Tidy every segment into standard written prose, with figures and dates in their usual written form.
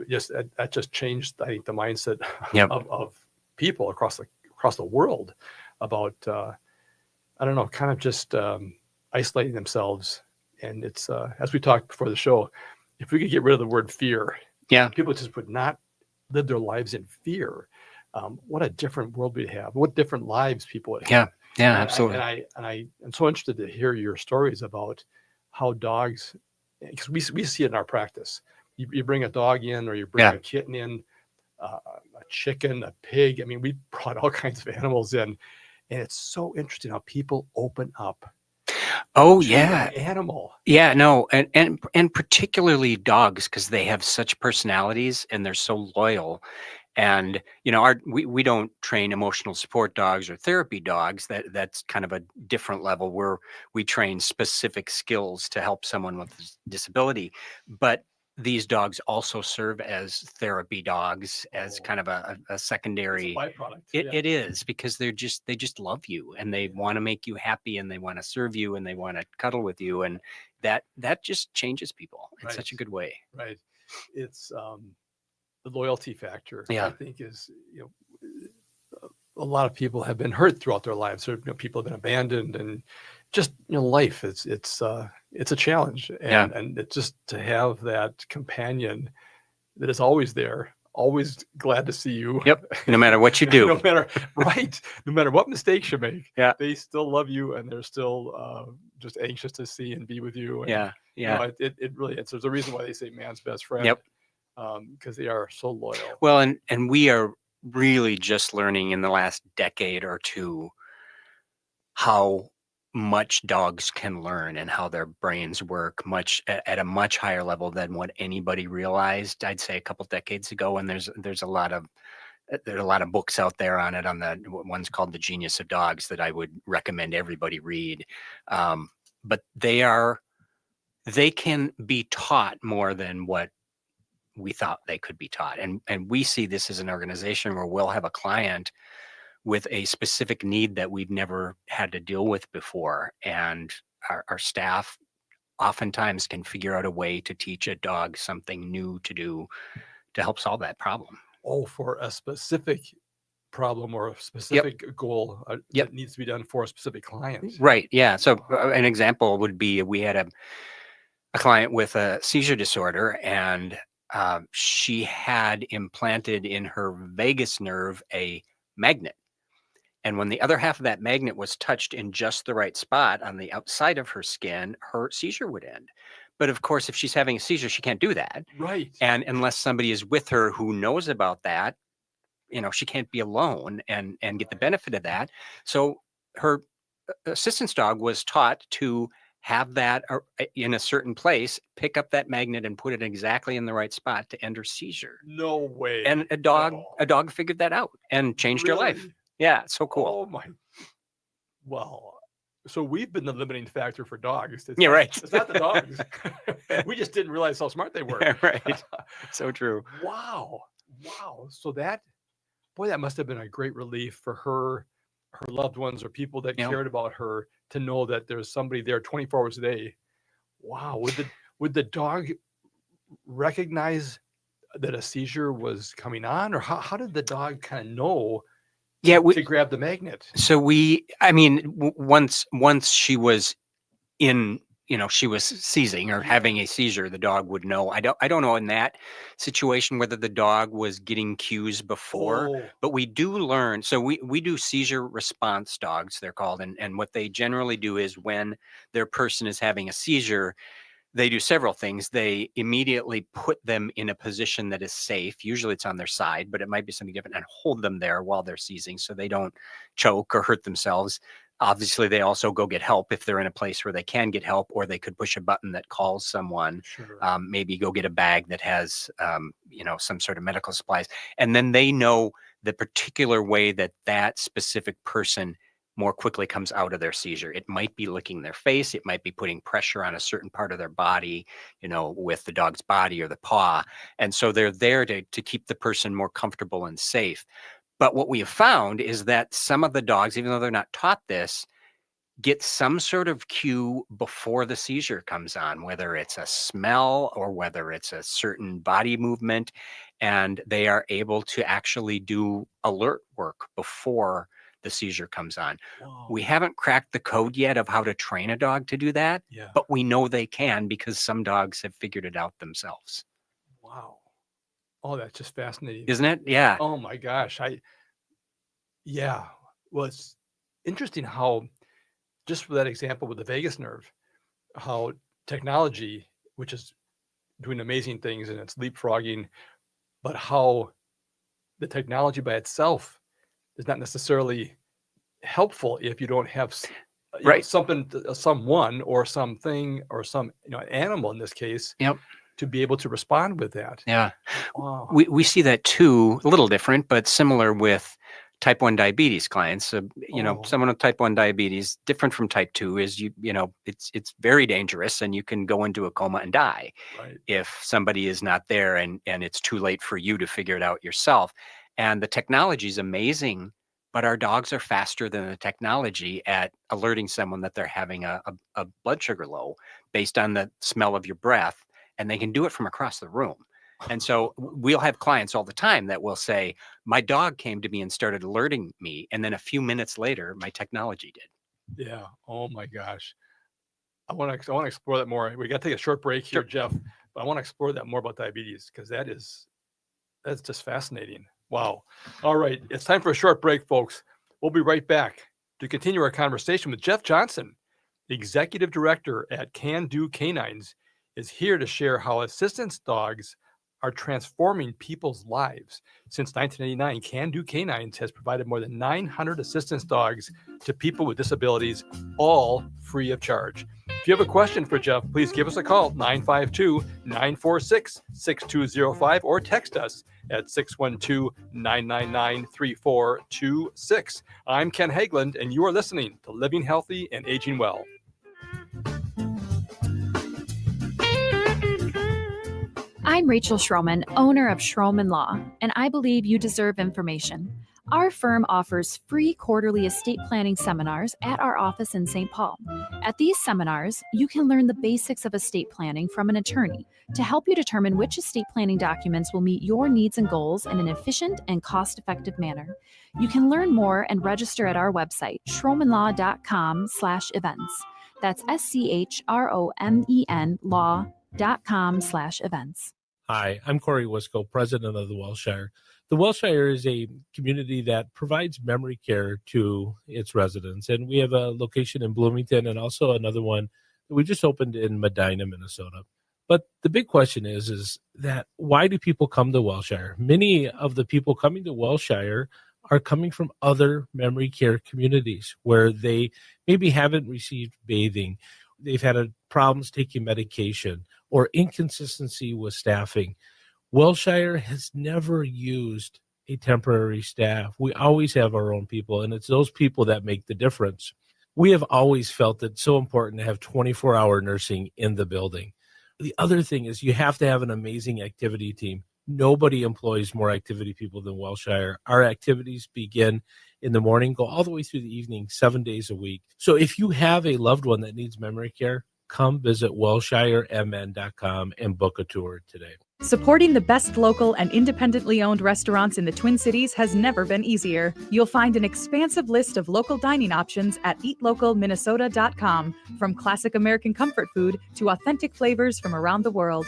that just changed, I think, the mindset Yep. of people across the world about I don't know, kind of just isolating themselves. And it's as we talked before the show, if we could get rid of the word fear, Yeah. people just would not live their lives in fear. What a different world we'd have. What different lives people would have. Yeah, And absolutely. I am so interested to hear your stories about how dogs, because we see it in our practice. You bring a dog in, or you bring Yeah. a kitten in, a chicken, a pig. I mean, we brought all kinds of animals in, and it's so interesting how people open up Oh, to yeah. an animal. Yeah, no, and particularly dogs, because they have such personalities and they're so loyal. And we don't train emotional support dogs or therapy dogs. That's kind of a different level where we train specific skills to help someone with disability. But these dogs also serve as therapy dogs, as Oh, kind of a it's a secondary. byproduct. It, Yeah. it is, because they just love you, and they Yeah. want to make you happy, and they want to serve you, and they want to cuddle with you, and that just changes people in such a Right. good way. Right. It's the loyalty factor, I Yeah. think, is, a lot of people have been hurt throughout their lives. Or, people have been abandoned, and just, life it's a challenge. Yeah. And it's just to have that companion that is always there, always glad to see you. Yep. No matter what you do. no matter what mistakes you make, Yeah. they still love you, and they're still just anxious to see and be with you. And Yeah. Yeah. it really is. There's a reason why they say man's best friend. Yep. Because they are so loyal. Well, and we are really just learning in the last decade or two how much dogs can learn and how their brains work at a much higher level than what anybody realized, I'd say, a couple decades ago. And there's a lot of books out there on it. On the one's called The Genius of Dogs that I would recommend everybody read. But they can be taught more than what we thought they could be taught. And we see this as an organization where we'll have a client with a specific need that we've never had to deal with before. And our staff oftentimes can figure out a way to teach a dog something new to do to help solve that problem. Oh, for a specific problem or a specific goal that needs to be done for a specific client. Right. Yeah. So an example would be, we had a client with a seizure disorder, and she had implanted in her vagus nerve a magnet. And when the other half of that magnet was touched in just the right spot on the outside of her skin, her seizure would end. But of course, if she's having a seizure, she can't do that. Right. And unless somebody is with her who knows about that, she can't be alone and get the benefit of that. So her assistance dog was taught to have that in a certain place, pick up that magnet and put it exactly in the right spot to end her seizure. No way. And a dog figured that out and changed her life. Really? Yeah, it's so cool. Oh my. Well, so we've been the limiting factor for dogs. Right. It's not the dogs. We just didn't realize how smart they were. Yeah, right. So true. Wow. So that must have been a great relief for her loved ones, or people that cared about her, to know that there's somebody there 24 hours a day. Wow. Would the dog recognize that a seizure was coming on, or how did the dog kind of know to grab the magnet? So once she was in, she was seizing or having a seizure, the dog would know. I don't know in that situation whether the dog was getting cues before, but we do learn. So we do seizure response dogs, they're called. And what they generally do is, when their person is having a seizure, they do several things. They immediately put them in a position that is safe. Usually it's on their side, but it might be something different, and hold them there while they're seizing so they don't choke or hurt themselves. Obviously, they also go get help if they're in a place where they can get help, or they could push a button that calls someone. Sure. Maybe go get a bag that has, some sort of medical supplies. And then they know the particular way that specific person more quickly comes out of their seizure. It might be licking their face. It might be putting pressure on a certain part of their body, with the dog's body or the paw. And so they're there to keep the person more comfortable and safe. But what we have found is that some of the dogs, even though they're not taught this, get some sort of cue before the seizure comes on, whether it's a smell or whether it's a certain body movement, and they are able to actually do alert work before the seizure comes on. Wow. We haven't cracked the code yet of how to train a dog to do that, but we know they can because some dogs have figured it out themselves. Wow. Oh, that's just fascinating. Isn't it? Yeah. Oh my gosh. Yeah. Well, it's interesting how, just for that example with the vagus nerve, how technology, which is doing amazing things and it's leapfrogging, but how the technology by itself is not necessarily helpful if you don't have someone or something or some animal in this case to be able to respond with that. Yeah. Wow. We see that too, a little different, but similar with type 1 diabetes clients. So, someone with type 1 diabetes, different from type 2, is it's very dangerous and you can go into a coma and die if somebody is not there and it's too late for you to figure it out yourself. And the technology is amazing, but our dogs are faster than the technology at alerting someone that they're having a blood sugar low based on the smell of your breath, and they can do it from across the room. And so we'll have clients all the time that will say, my dog came to me and started alerting me, and then a few minutes later, my technology did. Yeah. Oh my gosh. I want to explore that more. We got to take a short break here, Jeff, but I want to explore that more about diabetes because that's just fascinating. Wow. All right. It's time for a short break, folks. We'll be right back to continue our conversation with Jeff Johnson, the Executive Director at Can Do Canines, is here to share how assistance dogs are transforming people's lives. Since 1989, Can Do Canines has provided more than 900 assistance dogs to people with disabilities, all free of charge. If you have a question for Jeff, please give us a call, 952-946-6205, or text us at 612-999-3426. I'm Ken Hageland, and you are listening to Living Healthy and Aging Well. I'm Rachel Schroman, owner of Schroman Law, and I believe you deserve information. Our firm offers free quarterly estate planning seminars at our office in St. Paul. At these seminars, you can learn the basics of estate planning from an attorney to help you determine which estate planning documents will meet your needs and goals in an efficient and cost-effective manner. You can learn more and register at our website, schromenlaw.com/events. That's SCHROMEN law.com/events. Hi, I'm Corey Wisco, president of the Welshire. The Welshire is a community that provides memory care to its residents, and we have a location in Bloomington and also another one that we just opened in Medina, Minnesota. But the big question is that why do people come to Welshire? Many of the people coming to Welshire are coming from other memory care communities where they maybe haven't received bathing. They've had problems taking medication or inconsistency with staffing. Welshire has never used a temporary staff. We always have our own people, and it's those people that make the difference. We have always felt it's so important to have 24-hour nursing in the building. The other thing is you have to have an amazing activity team. Nobody employs more activity people than Welshire. Our activities begin in the morning, go all the way through the evening, 7 days a week. So if you have a loved one that needs memory care, come visit WelshireMN.com and book a tour today. Supporting the best local and independently owned restaurants in the Twin Cities has never been easier. You'll find an expansive list of local dining options at eatlocalminnesota.com, from classic American comfort food to authentic flavors from around the world.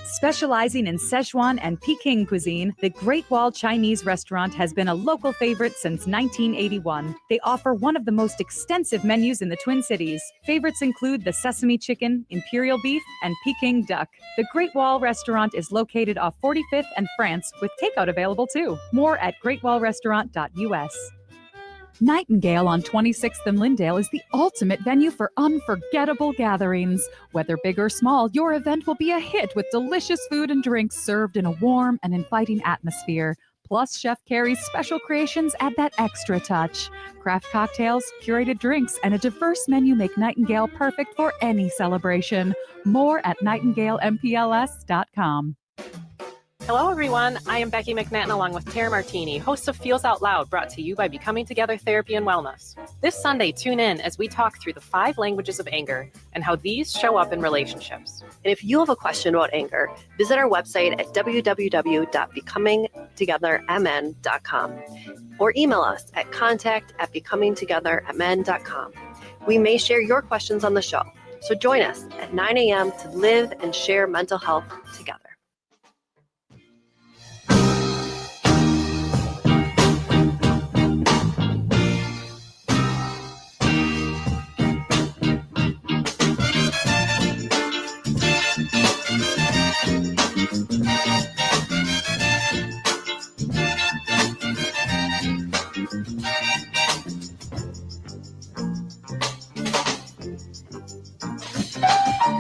Specializing in Szechuan and Peking cuisine, the Great Wall Chinese restaurant has been a local favorite since 1981. They offer one of the most extensive menus in the Twin Cities. Favorites include the sesame chicken, imperial beef, and Peking duck. The Great Wall restaurant is located off 45th and France, with takeout available too. More at greatwallrestaurant.us. Nightingale on 26th and Lyndale is the ultimate venue for unforgettable gatherings. Whether big or small, your event will be a hit with delicious food and drinks served in a warm and inviting atmosphere. Plus, Chef Carrie's special creations add that extra touch. Craft cocktails, curated drinks, and a diverse menu make Nightingale perfect for any celebration. More at nightingalempls.com. Hello, everyone. I am Becky McNaughton along with Tara Martini, hosts of Feels Out Loud, brought to you by Becoming Together Therapy and Wellness. This Sunday, tune in as we talk through the 5 languages of anger and how these show up in relationships. And if you have a question about anger, visit our website at www.becomingtogethermn.com or email us at contact@becomingtogethermn.com. We may share your questions on the show, so join us at 9 a.m. to live and share mental health together.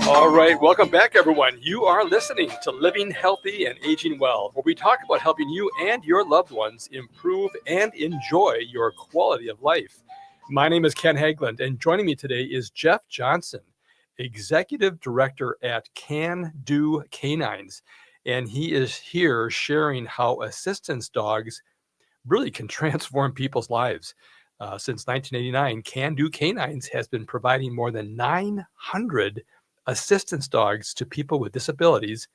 All right, welcome back, everyone. You are listening to Living Healthy and Aging Well, where we talk about helping you and your loved ones improve and enjoy your quality of life. My name is Ken Haglund, and joining me today is Jeff Johnson, Executive Director at Can Do Canines. And he is here sharing how assistance dogs really can transform people's lives. Since 1989, Can Do Canines has been providing more than 900 assistance dogs to people with disabilities.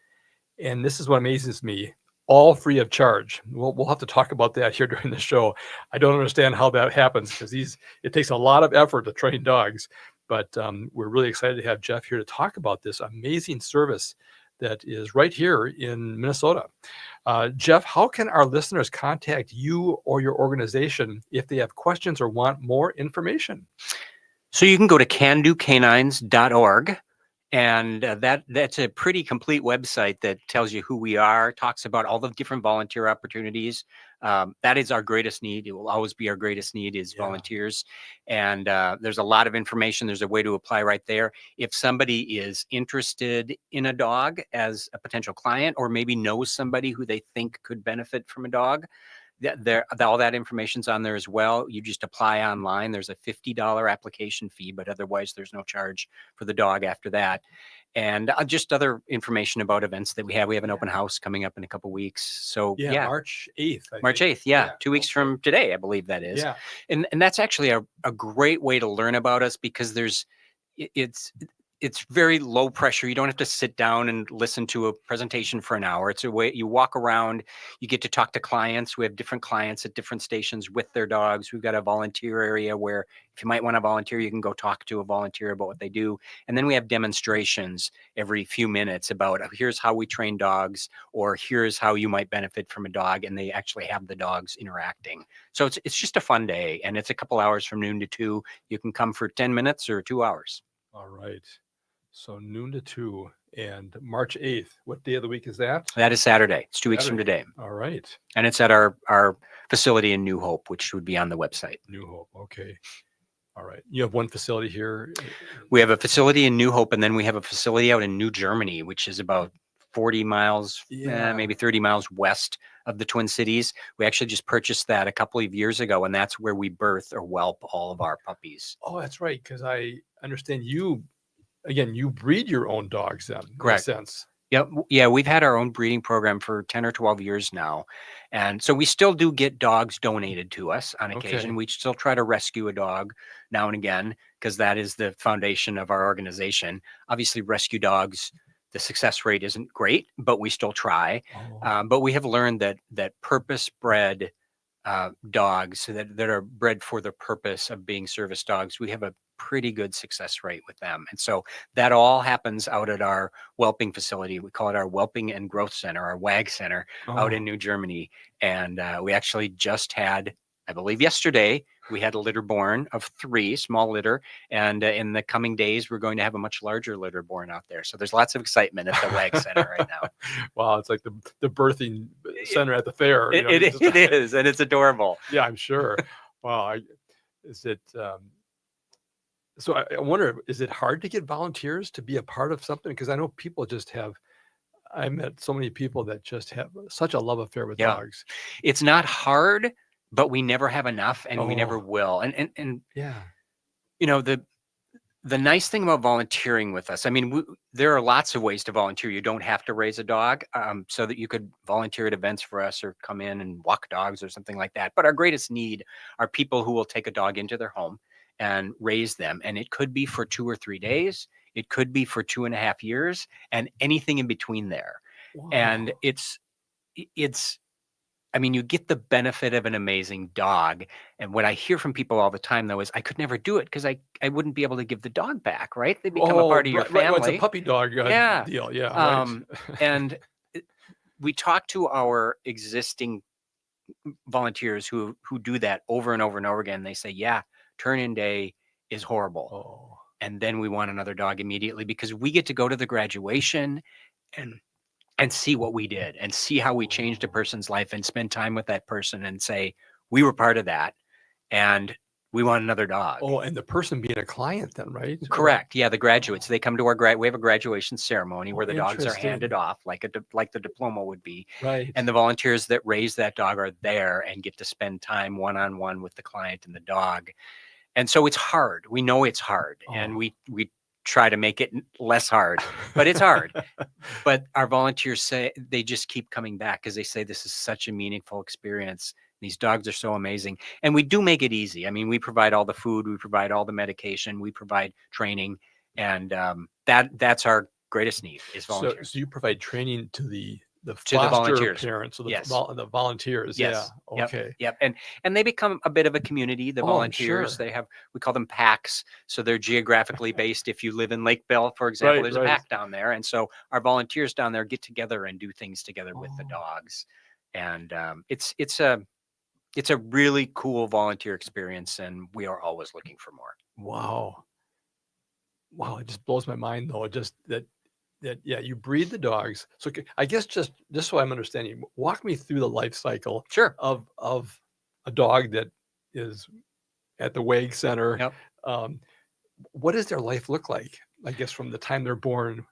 And this is what amazes me, all free of charge. We'll have to talk about that here during the show. I don't understand how that happens because it takes a lot of effort to train dogs. But we're really excited to have Jeff here to talk about this amazing service that is right here in Minnesota. Jeff, how can our listeners contact you or your organization if they have questions or want more information? So you can go to candocanines.org. And that's a pretty complete website that tells you who we are, talks about all the different volunteer opportunities. That is our greatest need. It will always be our greatest need is volunteers. And there's a lot of information. There's a way to apply right there. If somebody is interested in a dog as a potential client, or maybe knows somebody who they think could benefit from a dog, all that information's on there as well. You just apply online. There's a $50 application fee, but otherwise there's no charge for the dog after that. And just other information about events that we have. We have an open house coming up in a couple weeks. So March 8th. March 8th. 2 weeks from today, I believe that is. Yeah. And that's actually a great way to learn about us because it's very low pressure. You don't have to sit down and listen to a presentation for an hour. It's a way you walk around, you get to talk to clients. We have different clients at different stations with their dogs. We've got a volunteer area where if you might want to volunteer, you can go talk to a volunteer about what they do. And then we have demonstrations every few minutes about here's how we train dogs, or here's how you might benefit from a dog. And they actually have the dogs interacting. So it's just a fun day. And it's a couple hours from noon to 2. You can come for 10 minutes or 2 hours. All right. So noon to 2 and March 8th. What day of the week is that? That is Saturday. It's 2 weeks from today. All right. And it's at our facility in New Hope, which would be on the website. New Hope. Okay. All right. You have one facility here? We have a facility in New Hope, and then we have a facility out in New Germany, which is about 40 miles, maybe 30 miles west of the Twin Cities. We actually just purchased that a couple of years ago, and that's where we birth or whelp all of our puppies. Oh, that's right. Because I understand you breed your own dogs then. Correct. In a sense. Yep. Yeah, we've had our own breeding program for 10 or 12 years now. And so we still do get dogs donated to us on occasion. Okay. We still try to rescue a dog now and again, because that is the foundation of our organization. Obviously, rescue dogs, the success rate isn't great, but we still try. But we have learned that purpose-bred dogs that are bred for the purpose of being service dogs, we have a pretty good success rate with them. And so that all happens out at our whelping facility. We call it our Whelping and Growth Center, our WAG Center out in New Germany. And we actually just had, I believe yesterday, we had a litter born of 3, small litter. And in the coming days, we're going to have a much larger litter born out there. So there's lots of excitement at the WAG Center right now. Wow, it's like the birthing center at the fair. It is, and it's adorable. Yeah, I'm sure. Wow. Is it... So I wonder, is it hard to get volunteers to be a part of something? Because I know people I met so many people that just have such a love affair with dogs. It's not hard, but we never have enough and we never will. And yeah, you know, The nice thing about volunteering with us, I mean, there are lots of ways to volunteer. You don't have to raise a dog, so that you could volunteer at events for us or come in and walk dogs or something like that. But our greatest need are people who will take a dog into their home and raise them. And it could be for 2 or 3 days. It could be for 2.5 years, and anything in between there. And Wow. it's I mean, you get the benefit of an amazing dog. And what I hear from people all the time, though, is I could never do it because I wouldn't be able to give the dog back, right? They become a part of your right, right. Well, it's a family. puppy dog Yeah. deal. Yeah, right. And we talk to our existing volunteers who do that over and over and over again. They say, yeah, turn-in day is horrible. Oh, And then we want another dog immediately because we get to go to the graduation and see what we did and see how we changed a person's life and spend time with that person and say, we were part of that and we want another dog. oh, and the person being a client then, right? Correct. Yeah, the graduates, they come to our we have a graduation ceremony where Oh, the dogs are interesting. handed off like the diploma would be. Right. And the volunteers that raise that dog are there and get to spend time one-on-one with the client and the dog. And so it's hard. We know it's hard. And Oh. we try to make it less hard, but it's hard. But our volunteers say they just keep coming back because they say this is such a meaningful experience. These dogs are so amazing. And we do make it easy. I mean, we provide all the food, we provide all the medication, we provide training. And that's our greatest need is volunteers. So you provide training to the To the foster volunteers. parents, or the, Yes. the volunteers. Yes. Yeah. Yep. Okay. Yep. And they become a bit of a community, the Oh, volunteers. sure. We call them packs. So they're geographically based. If you live in Lakeville, for example, Right, there's a right. pack down there. And so our volunteers down there get together and do things together with the Oh. dogs. And it's a really cool volunteer experience. And we are always looking for more. Wow. Wow. It just blows my mind though. Just that yeah, you breed the dogs. So I guess just so I'm understanding, walk me through the life cycle Sure. of a dog that is at the WAG Center. Yep. What does their life look like? I guess from the time they're born.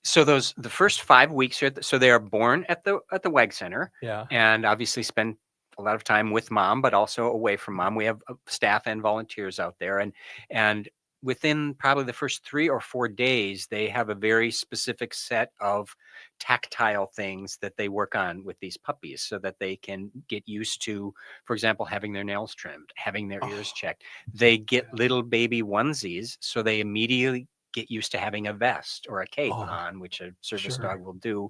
So the first 5 weeks so they are born at the WAG Center. Yeah. And obviously spend a lot of time with mom, but also away from mom. We have staff and volunteers out there, and within probably the first 3 or 4 days, they have a very specific set of tactile things that they work on with these puppies so that they can get used to, for example, having their nails trimmed, having their ears Oh. checked. They get little baby onesies, so they immediately get used to having a vest or a cape Oh, on, which a service sure. dog will do.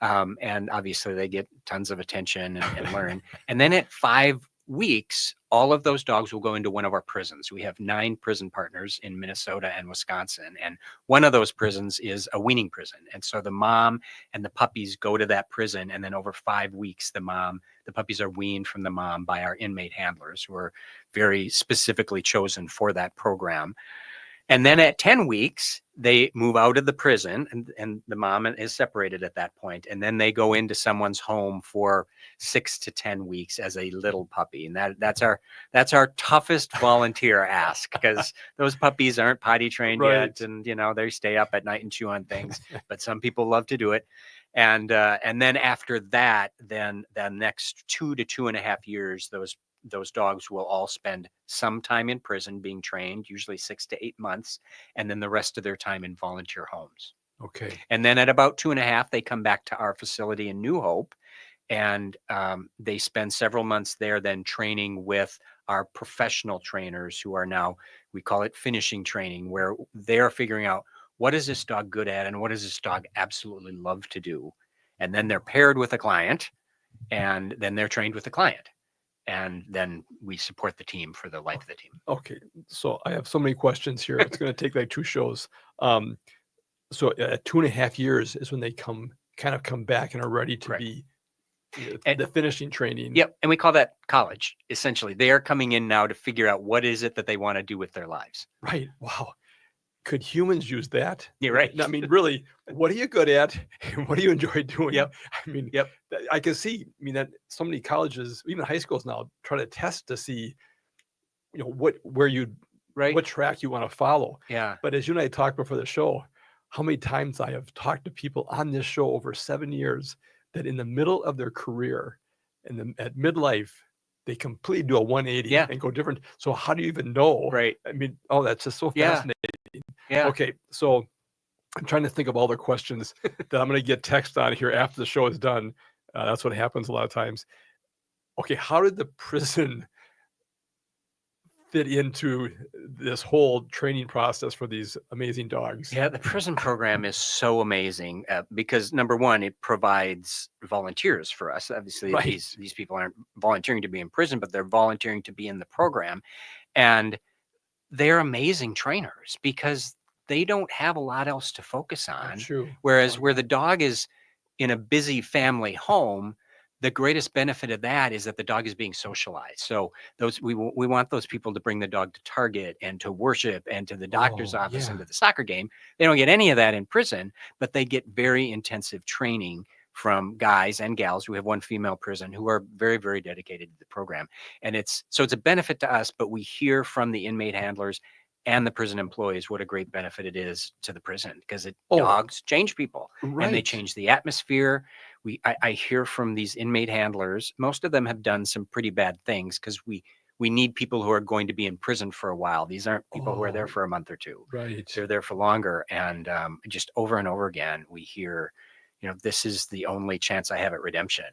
And obviously they get tons of attention and learn. And then at 5 weeks, all of those dogs will go into one of our prisons. We have 9 prison partners in Minnesota and Wisconsin. And one of those prisons is a weaning prison. And so the mom and the puppies go to that prison. And then over 5 weeks, the puppies are weaned from the mom by our inmate handlers who are very specifically chosen for that program. And then at 10 weeks, they move out of the prison and the mom is separated at that point. And then they go into someone's home for 6 to 10 weeks as a little puppy. And that's our toughest volunteer ask because those puppies aren't potty trained Right. yet. And, they stay up at night and chew on things, but some people love to do it. And then after that, then the next 2 to 2.5 years, those dogs will all spend some time in prison being trained, usually 6 to 8 months, and then the rest of their time in volunteer homes. Okay. And then at about 2.5, they come back to our facility in New Hope, and they spend several months there then training with our professional trainers who are now, we call it finishing training, where they're figuring out what is this dog good at and what does this dog absolutely love to do. And then they're paired with a client, and then they're trained with the client. And then we support the team for the life of the team. Okay. So I have so many questions here. It's going to take like 2 shows. So at 2.5 years is when they come back and are ready to Correct. be And- the finishing training. Yep. And we call that college, essentially. They are coming in now to figure out what is it that they want to do with their lives. Right. Wow. Could humans use that? You're right. I mean, really, what are you good at? And what do you enjoy doing? Yep. I mean, Yep. I can see, that so many colleges, even high schools now, try to test to see, what track you want to follow. Yeah. But as you and I talked before the show, how many times I have talked to people on this show over 7 years that in the middle of their career at midlife, they completely do a 180 Yeah. and go different. So how do you even know? Right. I mean, oh, that's just so Yeah. fascinating. Yeah. Okay, so I'm trying to think of all the questions that I'm going to get text on here after the show is done. That's what happens a lot of times. Okay, how did the prison fit into this whole training process for these amazing dogs? Yeah, the prison program is so amazing because number one, it provides volunteers for us. Obviously, Right. these people aren't volunteering to be in prison, but they're volunteering to be in the program, and they're amazing trainers because they don't have a lot else to focus on. True. Whereas Oh, where the dog is in a busy family home, the greatest benefit of that is that the dog is being socialized. So we want those people to bring the dog to Target and to worship and to the doctor's office and yeah. to the soccer game. They don't get any of that in prison, but they get very intensive training from guys and gals. We have one female prison who are very, very dedicated to the program. And it's a benefit to us, but we hear from the inmate handlers and the prison employees what a great benefit it is to the prison because dogs change people and they Right. change the atmosphere. I hear from these inmate handlers, most of them have done some pretty bad things because we need people who are going to be in prison for a while. These aren't people who are there for a month or two. Right. They're there for longer. And just over and over again, we hear, this is the only chance I have at redemption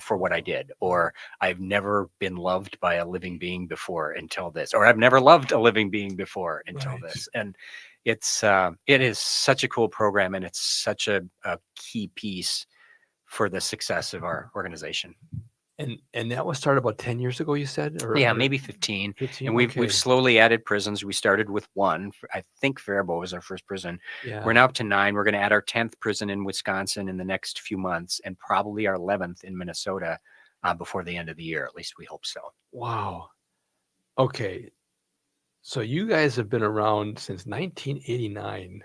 for what I did, or I've never been loved by a living being before until this, or I've never loved a living being before until Right. this. And it is such a cool program, and it's such a key piece for the success of our organization. And that was started about 10 years ago, you said? Yeah, maybe 15. 15. And we've okay. slowly added prisons. We started with one. I think Faribault was our first prison. Yeah. We're now up to 9. We're going to add our 10th prison in Wisconsin in the next few months, and probably our 11th in Minnesota before the end of the year. At least we hope so. Wow. Okay. So you guys have been around since 1989.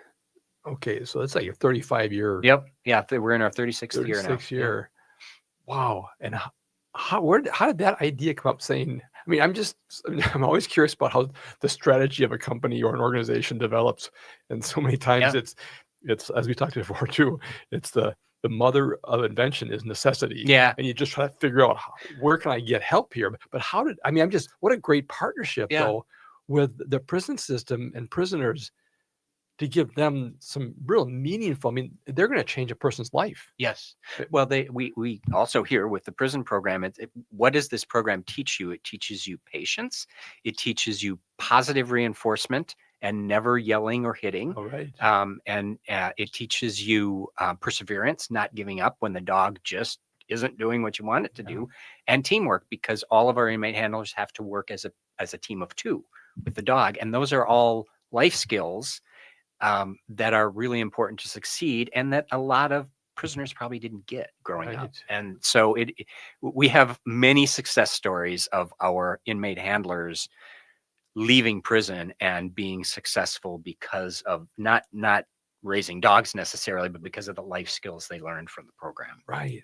Okay, so that's like a 35-year. Yep. Yeah, we're in our 36th year now. 36 year. Wow. And how did that idea come up? Saying, I mean, I'm always curious about how the strategy of a company or an organization develops, and so many times it's as we talked before too. It's the mother of invention is necessity. Yeah. And you just try to figure out where can I get help here. But what a great partnership though with the prison system and prisoners to give them some real meaningful. I mean, they're going to change a person's life. Yes. Well, we also hear with the prison program, what does this program teach you? It teaches you patience. It teaches you positive reinforcement and never yelling or hitting. All right. And it teaches you perseverance, not giving up when the dog just isn't doing what you want it to do, and teamwork, because all of our inmate handlers have to work as a team of 2 with the dog. And those are all life skills that are really important to succeed, and that a lot of prisoners probably didn't get growing up. And so we have many success stories of our inmate handlers leaving prison and being successful because of not raising dogs necessarily, but because of the life skills they learned from the program. Right.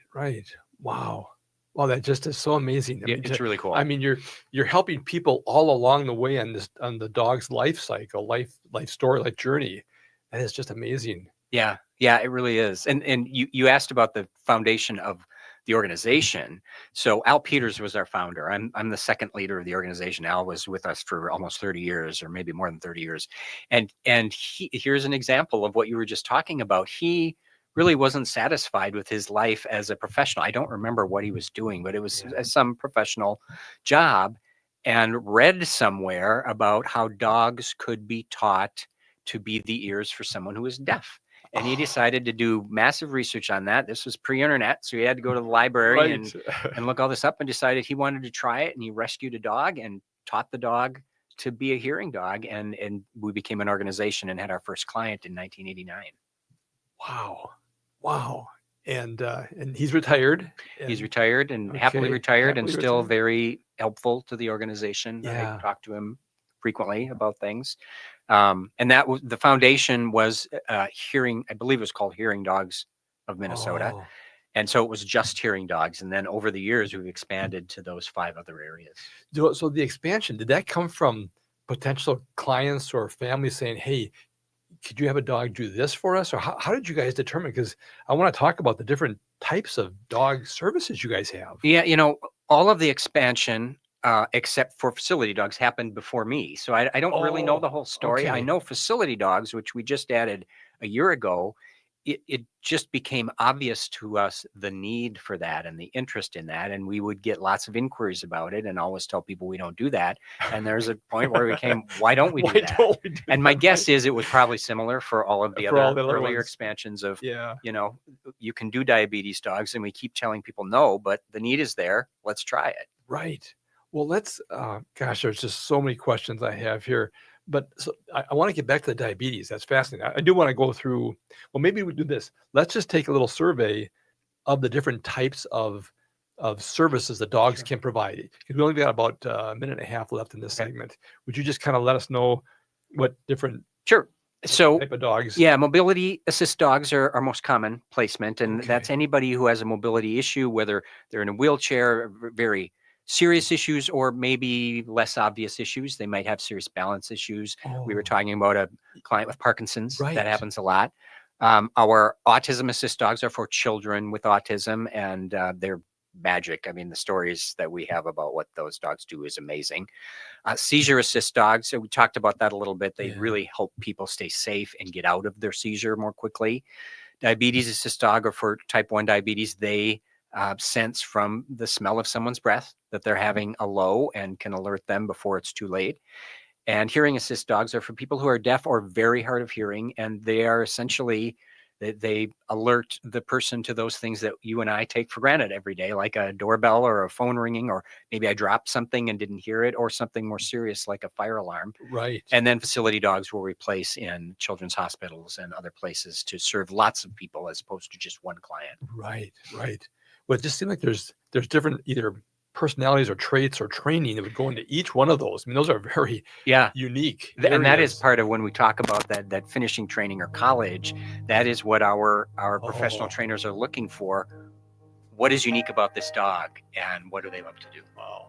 Wow. Wow, that just is so amazing. I mean, It's really cool. I mean, you're helping people all along the way on the dog's life cycle, life story, life journey. That is just amazing. Yeah, it really is. And you asked about the foundation of the organization. So Al Peters was our founder. I'm the second leader of the organization. Al was with us for almost 30 years, or maybe more than 30 years. And here's an example of what you were just talking about. He really wasn't satisfied with his life as a professional. I don't remember what he was doing, but it was some professional job, and read somewhere about how dogs could be taught to be the ears for someone who is deaf. And he decided to do massive research on that. This was pre-internet, so he had to go to the library and look all this up, and decided he wanted to try it. And he rescued a dog and taught the dog to be a hearing dog. And we became an organization and had our first client in 1989. Wow. And he's retired. He's retired and happily retired, and still retired. very helpful to the organization. Yeah. I talk to him frequently about things. And that the foundation was hearing, I believe it was called Hearing Dogs of Minnesota. Oh. And so it was just hearing dogs. And then over the years, we've expanded to those 5 other areas. So the expansion, did that come from potential clients or families saying, hey, could you have a dog do this for us? Or how did you guys determine? Because I want to talk about the different types of dog services you guys have. Yeah, all of the expansion, except for facility dogs, happened before me. So I don't really know the whole story. I okay. know facility dogs, which we just added a year ago, it just became obvious to us the need for that and the interest in that. And we would get lots of inquiries about it and always tell people we don't do that. And there's a point where we came, why don't we do Why that? don't we do And my that? guess is it was probably similar for all of the For all other the other earlier ones. expansions of, Yeah. you know, you can do diabetes dogs, and we keep telling people no, but the need is there. Let's try it. Right. Well, let's, gosh, there's just so many questions I have here. But so I want to get back to the diabetes. That's fascinating. I do want to go through, well, maybe we do this. Let's just take a little survey of the different types of services that dogs can provide. Because we only got about a minute and a half left in this segment. Would you just kind of let us know what different Sure. So type of dogs? yeah, mobility assist dogs are our most common placement. And Okay. that's anybody who has a mobility issue, whether they're in a wheelchair, very serious issues, or maybe less obvious issues. They might have serious balance issues. We were Oh, talking about a client with Parkinson's. Right. That happens a lot. Our autism assist dogs are for children with autism, and they're magic. I mean, the stories that we have about what those dogs do is amazing. Seizure assist dogs, so we talked about that a little bit. They Yeah. really help people stay safe and get out of their seizure more quickly. Diabetes assist dog are for type 1 diabetes. They sense from the smell of someone's breath that they're having a low and can alert them before it's too late. And hearing assist dogs are for people who are deaf or very hard of hearing, and they are essentially they alert the person to those things that you and I take for granted every day, like a doorbell or a phone ringing, or maybe I dropped something and didn't hear it, or something more serious like a fire alarm. right. And then facility dogs will replace in children's hospitals and other places to serve lots of people as opposed to just one client. Right. Well, it just seems like there's different either personalities or traits or training that would go into each one of those. I mean, those are very Yeah. unique. And that is areas. part of when we talk about that finishing training or college, that is what our professional Oh. trainers are looking for. What is unique about this dog, and what do they love to do? Wow.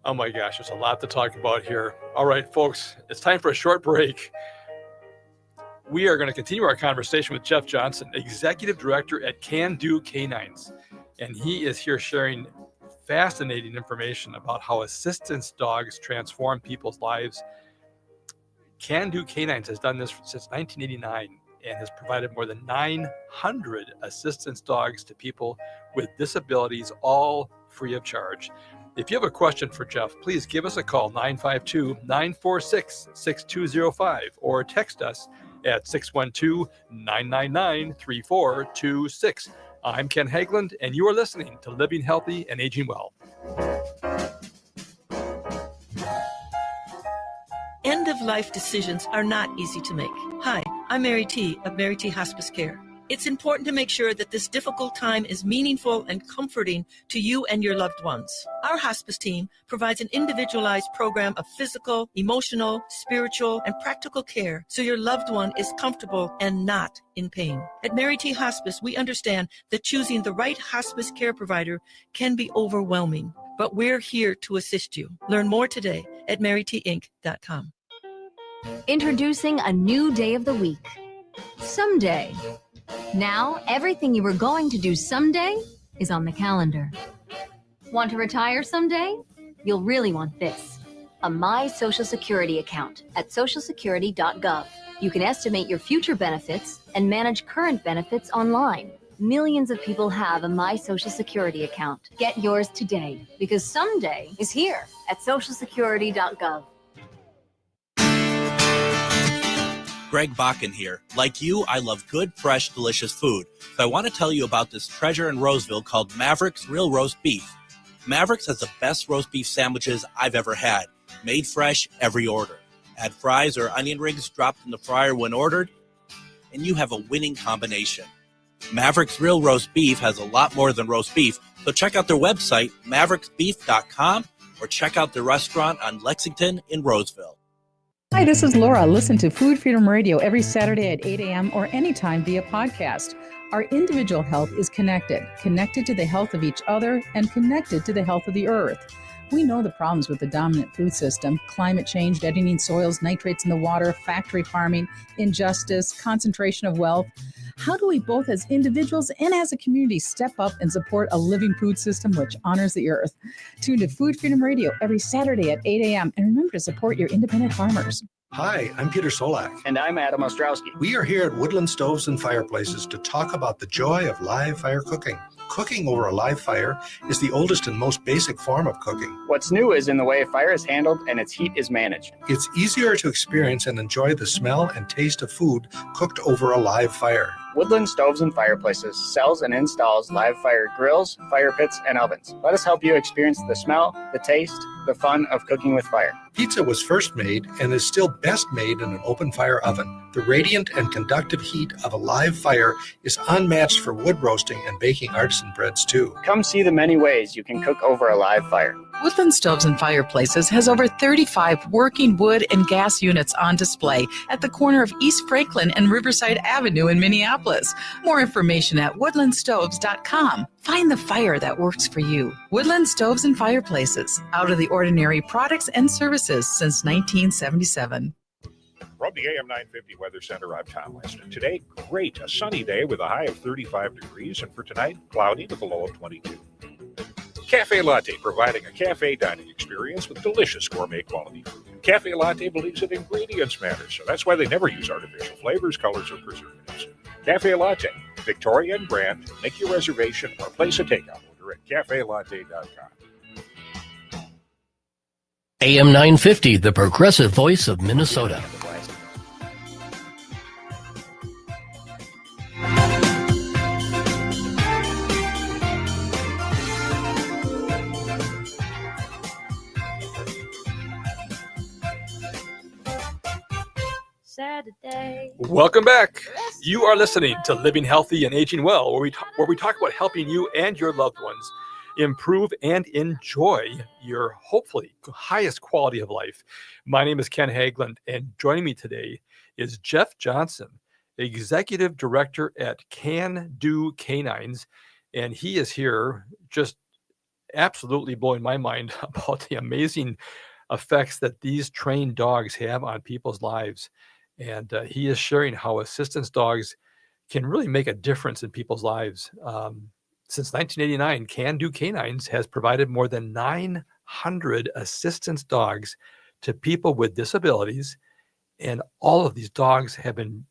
Oh my gosh, there's a lot to talk about here. All right, folks, it's time for a short break. We are going to continue our conversation with Jeff Johnson, Executive Director at Can Do Canines. And he is here sharing fascinating information about how assistance dogs transform people's lives. Can Do Canines has done this since 1989 and has provided more than 900 assistance dogs to people with disabilities, all free of charge. If you have a question for Jeff, please give us a call, 952-946-6205, or text us at 612-999-3426. I'm Ken Hageland, and you are listening to Living Healthy and Aging Well. End-of-life decisions are not easy to make. Hi, I'm Mary T. of Mary T. Hospice Care. It's important to make sure that this difficult time is meaningful and comforting to you and your loved ones. Our hospice team provides an individualized program of physical, emotional, spiritual, and practical care so your loved one is comfortable and not in pain. At Mary T. Hospice, we understand that choosing the right hospice care provider can be overwhelming, but we're here to assist you. Learn more today at marytinc.com. Introducing a new day of the week. Someday. Now, everything you were going to do someday is on the calendar. Want to retire someday? You'll really want this. A My Social Security account at socialsecurity.gov. You can estimate your future benefits and manage current benefits online. Millions of people have a My Social Security account. Get yours today, because someday is here at socialsecurity.gov. Greg Bakken here. Like you, I love good, fresh, delicious food. So I want to tell you about this treasure in Roseville called Mavericks Real Roast Beef. Mavericks has the best roast beef sandwiches I've ever had. Made fresh every order. Add fries or onion rings dropped in the fryer when ordered, and you have a winning combination. Mavericks Real Roast Beef has a lot more than roast beef, so check out their website, mavericksbeef.com, or check out their restaurant on Lexington in Roseville. Hi, this is Laura. Listen to Food Freedom Radio every Saturday at 8 a.m. or anytime via podcast. Our individual health is connected to the health of each other and connected to the health of the earth. We know the problems with the dominant food system: climate change, deadening soils, nitrates in the water, factory farming, injustice, concentration of wealth. How do we both as individuals and as a community step up and support a living food system which honors the earth? Tune to Food Freedom Radio every Saturday at 8 a.m. and remember to support your independent farmers. Hi, I'm Peter Solak. And I'm Adam Ostrowski. We are here at Woodland Stoves and Fireplaces to talk about the joy of live fire cooking. Cooking over a live fire is the oldest and most basic form of cooking. What's new is in the way fire is handled and its heat is managed. It's easier to experience and enjoy the smell and taste of food cooked over a live fire. Woodland Stoves and Fireplaces sells and installs live fire grills, fire pits, and ovens. Let us help you experience the smell, the taste, the fun of cooking with fire. Pizza was first made and is still best made in an open fire oven. The radiant and conductive heat of a live fire is unmatched for wood roasting and baking artisan breads too. Come see the many ways you can cook over a live fire. Woodland Stoves and Fireplaces has over 35 working wood and gas units on display at the corner of East Franklin and Riverside Avenue in Minneapolis. More information at woodlandstoves.com. Find the fire that works for you. Woodland Stoves and Fireplaces. Out of the ordinary products and services since 1977. From the AM 950 Weather Center, I'm Tom Weston. Today, a sunny day with a high of 35 degrees, and for tonight, cloudy with a low of 22. Cafe Latte, providing a cafe dining experience with delicious gourmet quality food. Cafe Latte believes that ingredients matter, so that's why they never use artificial flavors, colors, or preservatives. Cafe Latte, Victoria and Grant. Make your reservation or place a takeout order at cafelatte.com. AM 950, the progressive voice of Minnesota. Saturday. Welcome back. You are listening to Living Healthy and Aging Well, where we talk about helping you and your loved ones improve and enjoy your hopefully highest quality of life. My name is Ken Haglund, and joining me today is Jeff Johnson, Executive Director at Can Do Canines, and he is here just absolutely blowing my mind about the amazing effects that these trained dogs have on people's lives. And he is sharing how assistance dogs can really make a difference in people's lives. Since 1989, Can Do Canines has provided more than 900 assistance dogs to people with disabilities. And all of these dogs have been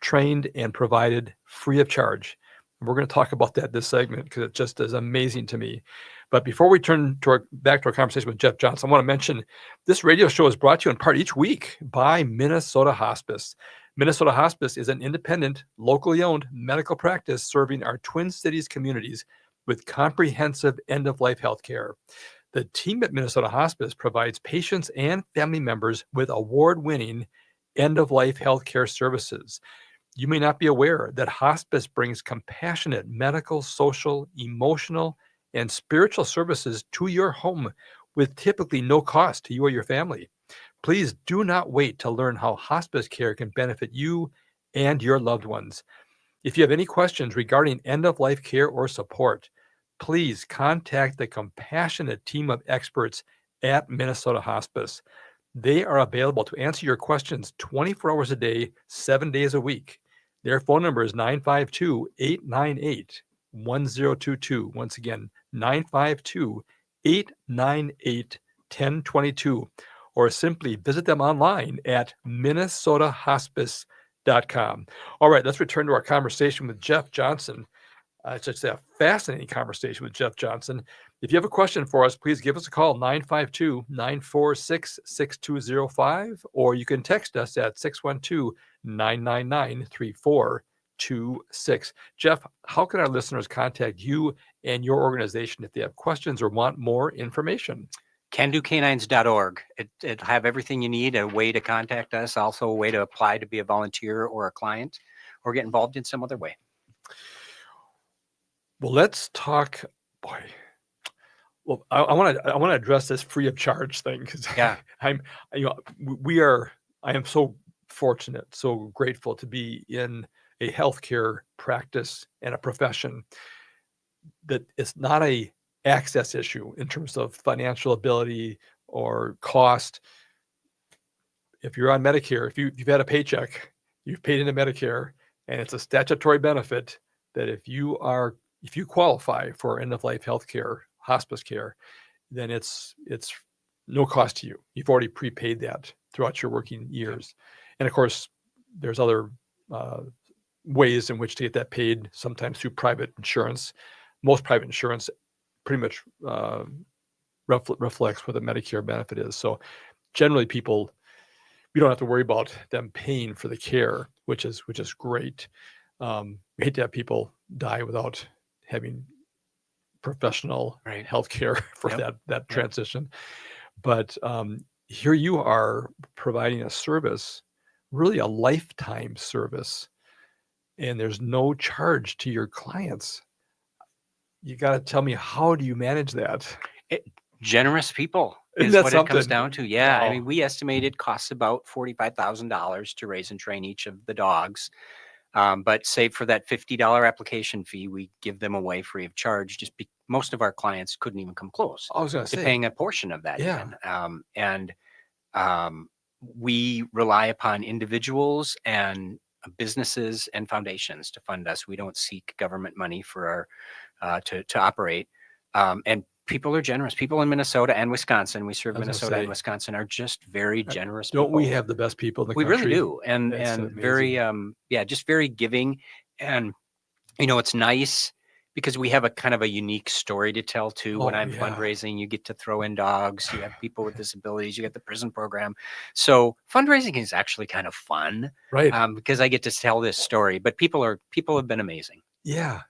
trained and provided free of charge. And we're going to talk about that this segment because it just is amazing to me. But before we turn back to our conversation with Jeff Johnson, I want to mention this radio show is brought to you in part each week by Minnesota Hospice. Minnesota Hospice is an independent, locally owned medical practice serving our Twin Cities communities with comprehensive end-of-life health care. The team at Minnesota Hospice provides patients and family members with award-winning end-of-life health care services. You may not be aware that hospice brings compassionate medical, social, emotional, and spiritual services to your home with typically no cost to you or your family. Please do not wait to learn how hospice care can benefit you and your loved ones. If you have any questions regarding end-of-life care or support, please contact the compassionate team of experts at Minnesota Hospice. They are available to answer your questions 24 hours a day, 7 days a week. Their phone number is 952-898-1022. Once again, 952-898-1022, or simply visit them online at minnesotahospice.com. All right, let's return to our conversation with Jeff Johnson. It's just a fascinating conversation with Jeff Johnson. If you have a question for us, please give us a call, 952-946-6205, or you can text us at 612-999-3426. Jeff, how can our listeners contact you and your organization if they have questions or want more information? CanDoCanines.org. It'll have everything you need, a way to contact us, also a way to apply to be a volunteer or a client or get involved in some other way. Well, let's talk, boy. Well, I want to address this free of charge thing because yeah, I am so fortunate, so grateful to be in a healthcare practice and a profession that it's not a access issue in terms of financial ability or cost. If you're on Medicare, if you've had a paycheck, you've paid into Medicare, And it's a statutory benefit that if you qualify for end-of-life health care, hospice care, then it's no cost to you. You've already prepaid that throughout your working years. And of course, there's other ways in which to get that paid, sometimes through private insurance. Most private insurance pretty much reflects what the Medicare benefit is. So generally we don't have to worry about them paying for the care, which is great. We hate to have people die without having professional health care for that transition. But here you are providing a service, really a lifetime service, and there's no charge to your clients. You got to tell me, how do you manage that? Generous people Isn't is that what something? it comes down to. Yeah. Wow. I mean, we estimate it costs about $45,000 to raise and train each of the dogs. But save for that $50 application fee, we give them away free of charge. Most of our clients couldn't even come close I was going to to say, paying a portion of that. Yeah. Even. We rely upon individuals and businesses and foundations to fund us. We don't seek government money for our to operate. And people are generous. People in Minnesota and Wisconsin, we serve I was gonna Minnesota say, and Wisconsin, are just very generous don't we people. have the best people in the We country? really do. And That's very amazing. just very giving. And it's nice because we have a kind of a unique story to tell too. When Oh, I'm yeah. fundraising, you get to throw in dogs, you have people with disabilities, you get the prison program. So fundraising is actually kind of fun, Right. because I get to tell this story. But people have been amazing. Yeah.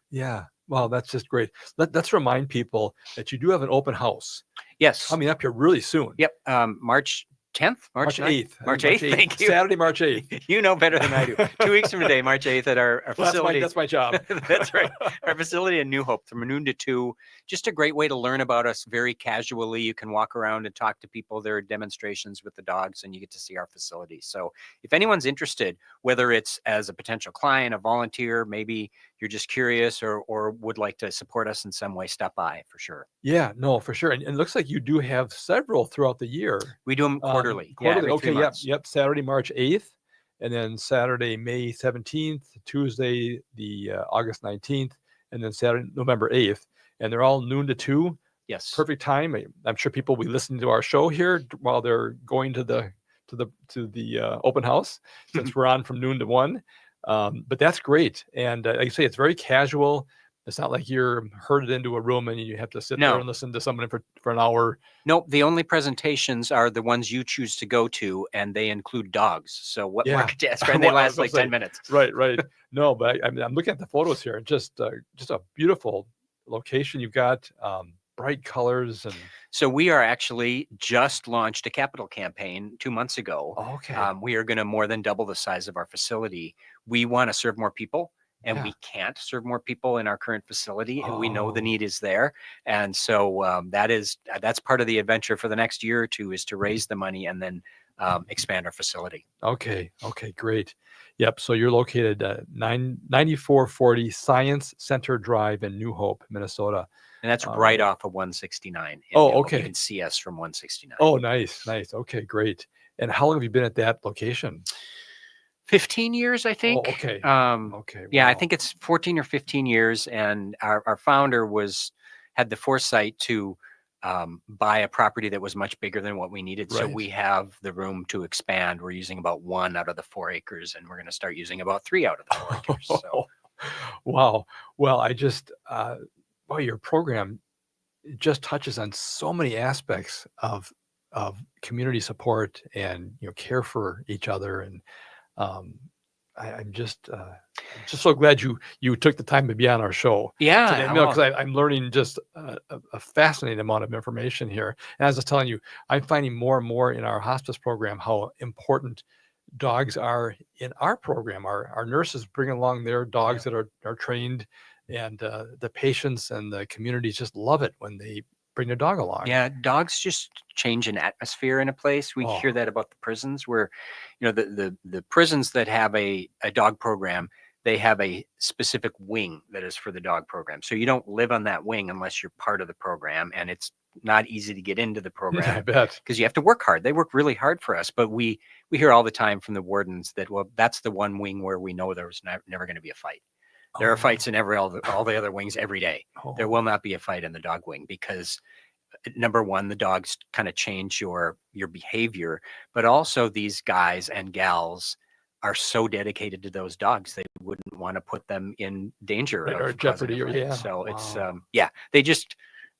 Well, that's just great. Let's remind people that you do have an open house Yes. coming up here really soon. Yep. March 10th, March 9th? 8th. I March think 8th. Thank you. Saturday, March 8th. You know better than I do. 2 weeks from today, March 8th, at our Well, facility. that's my job. That's right. Our facility in New Hope from noon to 2. Just a great way to learn about us very casually. You can walk around and talk to people. There are demonstrations with the dogs, and you get to see our facility. So if anyone's interested, whether it's as a potential client, a volunteer, maybe you're just curious or would like to support us in some way, stop by for sure. Yeah, no, for sure. And it looks like you do have several throughout the year. We do them quarterly. Yeah, every 3 Okay, months. yep. Saturday, March 8th, and then Saturday, May 17th, Tuesday, the August 19th, and then Saturday, November 8th. And they're all noon to 2. Yes. Perfect time. I'm sure people will be listening to our show here while they're going to the open house, since we're on from noon to 1. But that's great. And like I say, it's very casual. It's not like you're herded into a room and you have to sit there and listen to someone for an hour. Nope. The only presentations are the ones you choose to go to, and they include dogs. So what more could you ask? And they Well, I last was gonna like say, 10 minutes. Right. No, but I'm looking at the photos here, and just a beautiful location you've got, bright colors. And So we are actually just launched a capital campaign 2 months ago. Oh, okay. We are going to more than double the size of our facility. We want to serve more people, and we can't serve more people in our current facility, and we know the need is there. And so that's part of the adventure for the next year or two, is to raise the money and then expand our facility. Okay, great. Yep. So you're located at 9440 Science Center Drive in New Hope, Minnesota. And that's right off of 169. Oh, New Hope. okay. You can see us from 169. Oh, nice. Okay, great. And how long have you been at that location? 15 years, I think. Oh, okay. Okay. Yeah, I think it's 14 or 15 years. And our founder had the foresight to buy a property that was much bigger than what we needed. So Right. we have the room to expand. We're using about 1 out of the 4 acres, and we're going to start using about 3 out of the 4 acres. So Wow. Well, I just, your program just touches on so many aspects of community support and, care for each other. And I'm just so glad you took the time to be on our show. Yeah, today, because I'm learning just a fascinating amount of information here. And as I was telling you, I'm finding more and more in our hospice program how important dogs are in our program. Our nurses bring along their dogs that are trained, and the patients and the communities just love it when they bring their dog along. yeah, dogs just change an atmosphere in a place. We hear that about the prisons, where, the prisons that have a dog program, they have a specific wing that is for the dog program. So you don't live on that wing unless you're part of the program, and it's not easy to get into the I program bet. because you have to work hard. They work really hard for us, but we hear all the time from the wardens that, well, that's the one wing where we know there's never going to be a fight. There are fights in all the other wings every day. There will not be a fight in the dog wing because number one, the dogs kind of change your behavior, but also these guys and gals are so dedicated to those dogs, they wouldn't want to put them in danger Or of jeopardy, causing a or fight. So wow. it's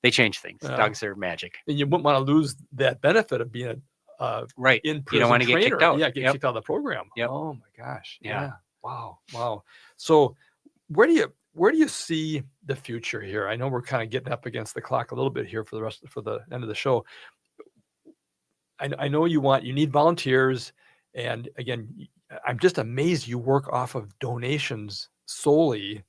they change things. Yeah. Dogs are magic. And you wouldn't want to lose that benefit of being a Right. in You prison don't want to get trainer. kicked out. Yeah, get Yep. kicked out of the program. Yep. Oh my gosh. Yeah. Yeah. Wow. So where do you see the future here? I know we're kind of getting up against the clock a little bit here for the end of the show. I know you need volunteers, and again, I'm just amazed you work off of donations solely.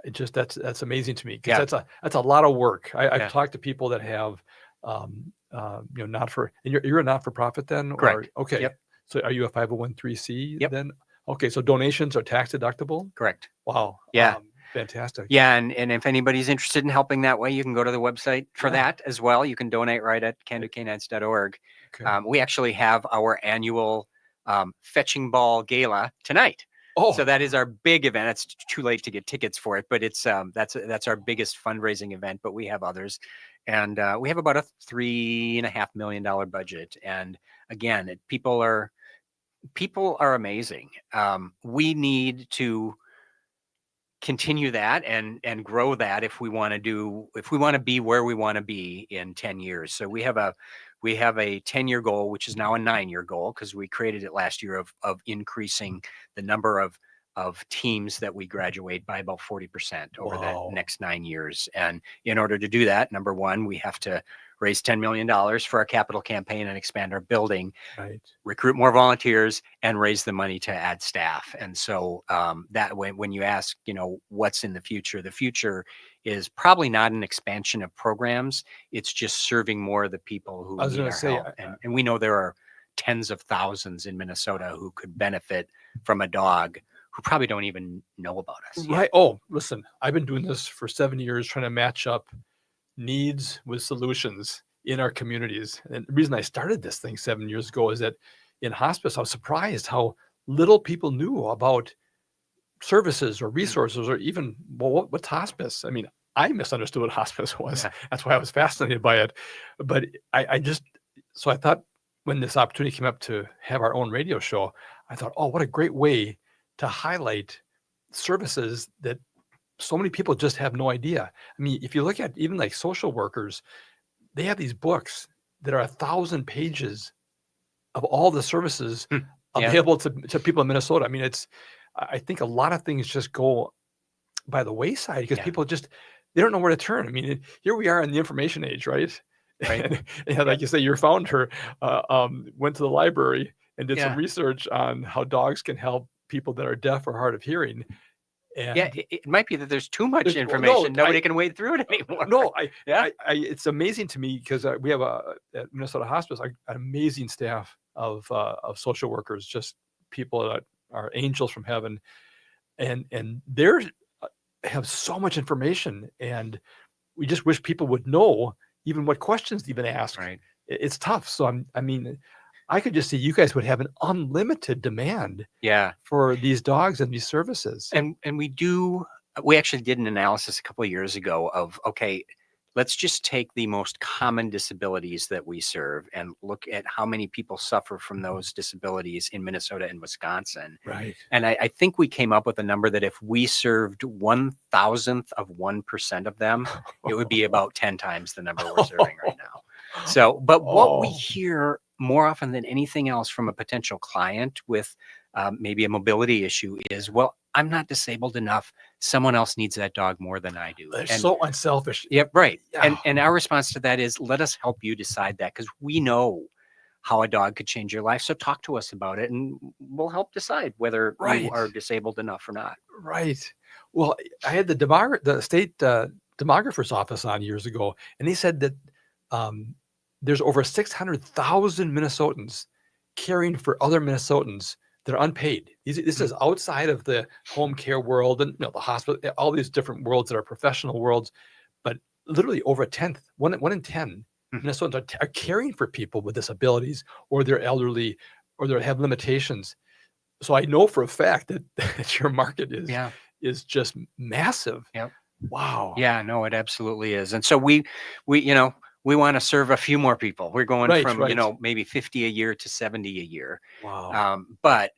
That's amazing to me because that's a lot of work. I've talked to people that have not for, and you're a not-for-profit then? Correct. Or, okay. Yep. So are you a 501(c)(3) Yep. then? Okay, so donations are tax deductible? Correct. Wow. Yeah. Fantastic. Yeah, and if anybody's interested in helping that way, you can go to the website for that as well. You can donate right at candocanines.org. Okay. We actually have our annual fetching ball gala tonight. Oh, So that is our big event. It's too late to get tickets for it, but it's that's our biggest fundraising event. But we have others, and we have about a $3.5 million budget. And again, people are amazing. We need to continue that and grow that if we want to be where we want to be in 10 years. So we have a 10-year goal, which is now a 9-year goal because we created it last year of increasing the number of teams that we graduate by about 40% over the next 9 years. And in order to do that, number one, we have to raise $10 million for our capital campaign and expand our building, right. recruit more volunteers, and raise the money to add staff. And so that when you ask, what's in the future is probably not an expansion of programs. It's just serving more of the people who need our help. And we know there are tens of thousands in Minnesota who could benefit from a dog who probably don't even know about us yet. Right. Oh, listen, I've been doing this for 7 years, trying to match up needs with solutions in our communities. And the reason I started this thing 7 years ago is that in hospice, I was surprised how little people knew about services or resources or even, what's hospice? I mean, I misunderstood what hospice was. Yeah. That's why I was fascinated by it. But so I thought when this opportunity came up to have our own radio show, I thought, oh, what a great way to highlight services that so many people just have no idea. I mean, if you look at even like social workers, they have these books that are 1,000 pages of all the services available to people in Minnesota. I mean, I think a lot of things just go by the wayside because people they don't know where to turn. I mean, here we are in the information age, right? Right. And like you say, your founder went to the library and did some research on how dogs can help people that are deaf or hard of hearing. And it might be that there's too much information. Nobody can wade through it anymore. No, it's amazing to me because we have at Minnesota Hospice an amazing staff of social workers, just people that are angels from heaven, and they have so much information, and we just wish people would know even what questions to even ask. Right. It's tough. So I mean, I could just see you guys would have an unlimited demand for these dogs and these services. And we actually did an analysis a couple of years ago of, okay, let's just take the most common disabilities that we serve and look at how many people suffer from those disabilities in Minnesota and Wisconsin. Right. And I think we came up with a number that if we served 1,000th of 1% of them, it would be about 10 times the number we're serving right now. So, but what we hear more often than anything else from a potential client with maybe a mobility issue is, well, I'm not disabled enough. Someone else needs that dog more than I do. They're so unselfish. Yep, right. Yeah. And our response to that is, let us help you decide that because we know how a dog could change your life. So talk to us about it and we'll help decide whether you are disabled enough or not. Right. Well, I had the state demographer's office on years ago, and they said that there's over 600,000 Minnesotans caring for other Minnesotans that are unpaid. This is outside of the home care world and the hospital, all these different worlds that are professional worlds. But literally over a tenth, one in 10 Minnesotans are caring for people with disabilities, or they're elderly, or they have limitations. So I know for a fact that your market is just massive. Yep. Wow. Yeah, no, it absolutely is. And so we want to serve a few more people. We're going from, maybe 50 a year to 70 a year. Wow. But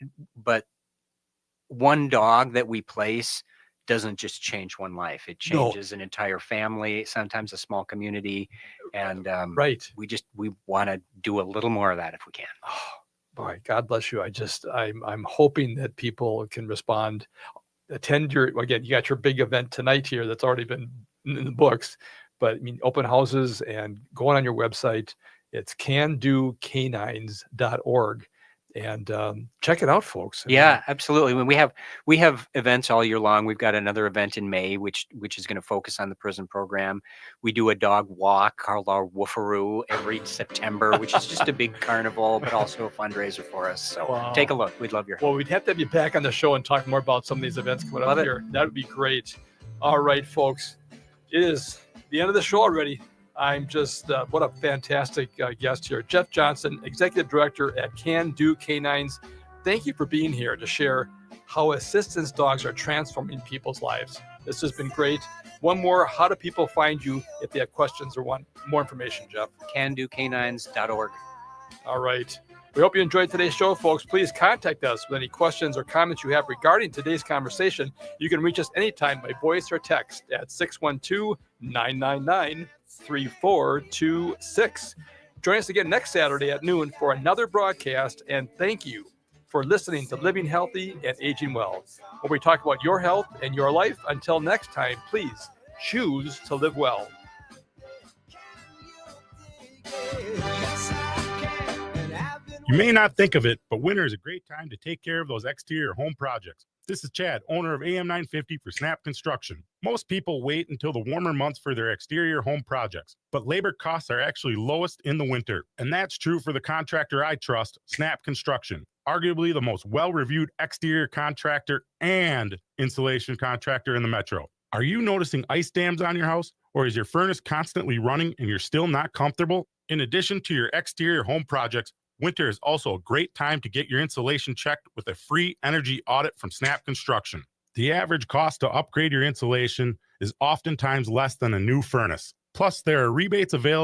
one dog that we place doesn't just change one life. It changes an entire family, sometimes a small community. And we want to do a little more of that if we can. Oh, boy, God bless you. I'm hoping that people can respond. Attend you got your big event tonight here that's already been in the books, but I mean, open houses and going on your website. It's candocanines.org. And check it out, folks. Absolutely. When we have events all year long. We've got another event in May, which is going to focus on the prison program. We do a dog walk called our Woofaroo every September, which is just a big carnival, but also a fundraiser for us. So take a look. We'd love your help. Well, we'd have to have you back on the show and talk more about some of these events coming up here. That would be great. All right, folks. It is the end of the show already. I'm just, what a fantastic guest here. Jeff Johnson, Executive Director at Can Do Canines. Thank you for being here to share how assistance dogs are transforming people's lives. This has been great. One more, how do people find you if they have questions or want more information, Jeff? CanDoCanines.org. All right. We hope you enjoyed today's show, folks. Please contact us with any questions or comments you have regarding today's conversation. You can reach us anytime by voice or text at 612-999-3426. Join us again next Saturday at noon for another broadcast, and thank you for listening to Living Healthy and Aging Well, where we talk about your health and your life. Until next time, please choose to live well. You may not think of it, but winter is a great time to take care of those exterior home projects. This is Chad, owner of AM 950 for Snap Construction. Most people wait until the warmer months for their exterior home projects, but labor costs are actually lowest in the winter. And that's true for the contractor I trust, Snap Construction. Arguably the most well-reviewed exterior contractor and insulation contractor in the metro. Are you noticing ice dams on your house? Or is your furnace constantly running and you're still not comfortable? In addition to your exterior home projects, winter is also a great time to get your insulation checked with a free energy audit from Snap Construction. The average cost to upgrade your insulation is oftentimes less than a new furnace. Plus, there are rebates available